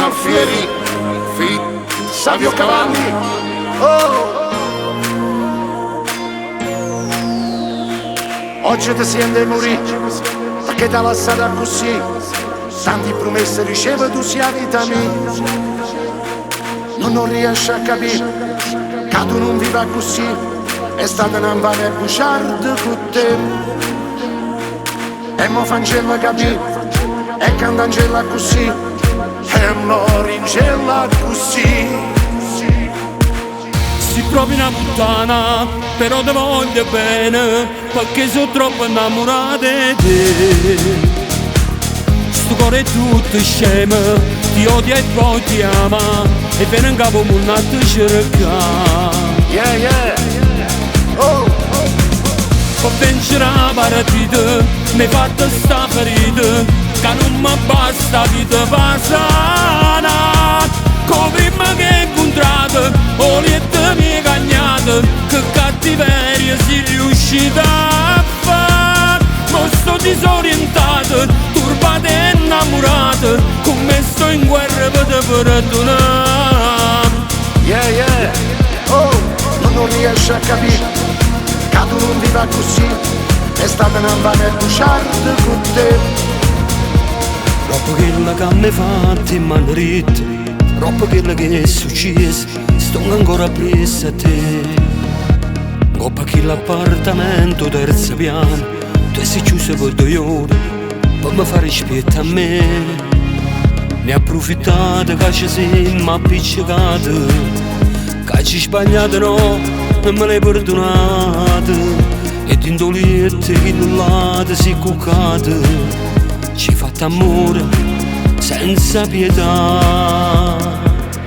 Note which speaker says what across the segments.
Speaker 1: Alfieri, Fit, Savio Cavalli. Oh! Oggi ti senti morire, perché ti ha lasciata così. Tanti promesse riceve tu sia vita mia. Non riesci a capire che tu non viva così. È stata una vana bugiarda con te. E mo fancella capire, e cantangella così, e moringella così.
Speaker 2: Si provi una puttana, però ti voglio bene, perché sono troppo innamorata di te. Sto cuore è tutto scemo, ti odia e poi ti ama, e viene in capo un attimo a cercare.
Speaker 1: Yeah, yeah, oh!
Speaker 2: Per vincere la partita, mi hai fatto sta ferita, che non mi basta vita passata. Come prima che hai incontrato, o lieta mi hai cagnato, che cattiveria sei riuscita a fare. Ma sto disorientato, turbata e innamorata, come sto in guerra per te perdonare.
Speaker 1: Yeah, yeah, oh! Non riesci a capire che tu non viva così. È stata una vana bugiarda con te.
Speaker 2: Troppo quello che mi hai fatto in mano ritta, troppo quello che è successo, sto ancora preso a te. Coppa quell'appartamento terzo piano, tu sei chiuso per 2 ore, per mi fare rispetto a me. Ne hai approfittato che ci siamo appiccicati, che ci sbagliato no, non me l'hai perdonato. E dentro letto che nullate si è cuccato, ci hai fatto amore senza pietà.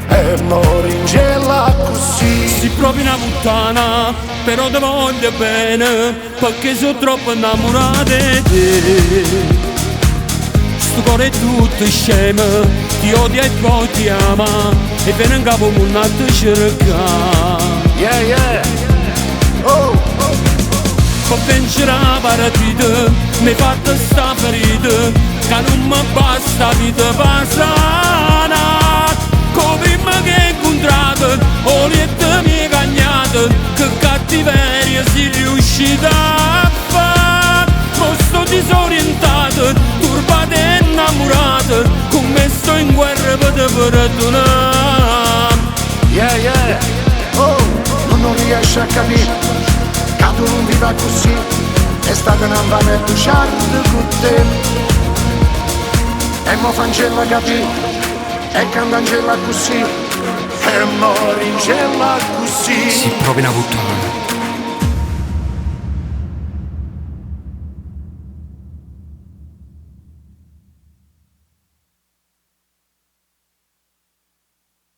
Speaker 1: E moringella così.
Speaker 2: Si proprio una puttana, però ti voglio bene, perché sono troppo innamorata di te. Sto cuore è tutto scemo, ti odia e poi ti ama, e viene in capo un attimo a cercare.
Speaker 1: Yeah, yeah, oh!
Speaker 2: Per vincere la partita, mi hai fatto sta ferita, che non mi basta vita passata. Come prima che hai incontrato, o lieta mi hai cagnato, che cattiveria sei riuscita a fare. Ma sto disorientato, turbata e innamorata, come sto in guerra per te perdonare.
Speaker 1: Yeah, yeah, oh! Non riesci a capire che tu non viva così. È stata una vana bugiarda con te. E mo fancella capire, e cantangella così, e moringella così.
Speaker 2: Si proprio una puttana.